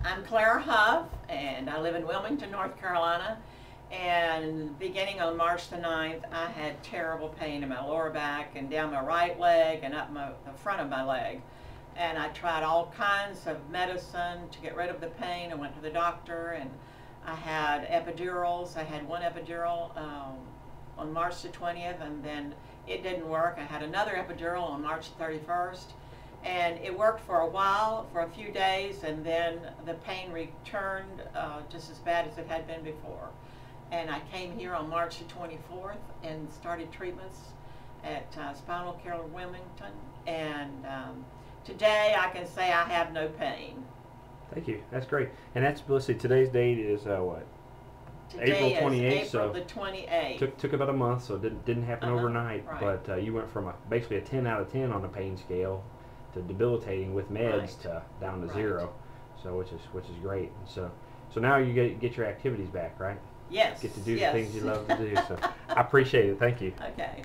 I'm Clara Huff, and I live in Wilmington, North Carolina. And beginning on March the 9th, I had terrible pain in my lower back and down my right leg and up the front of my leg. And I tried all kinds of medicine to get rid of the pain. I went to the doctor, and I had epidurals. I had one epidural on March the 20th, and then it didn't work. I had another epidural on March 31st. And it worked for a while, for a few days, and then the pain returned just as bad as it had been before. And I came here on March the 24th and started treatments at Spinal Care Wilmington. And today I can say I have no pain. Thank you. That's great. And that's, let's see, today's date is what? Today April 28th. is April the 28th. Took about a month, so it didn't happen overnight. Right. But you went from basically a 10 out of 10 on the pain scale to debilitating with meds Right. to down to Right. 0, so which is great. So now you get your activities back, right? Yes. Get to do yes. the things you love to do. So I appreciate it. Thank you. Okay.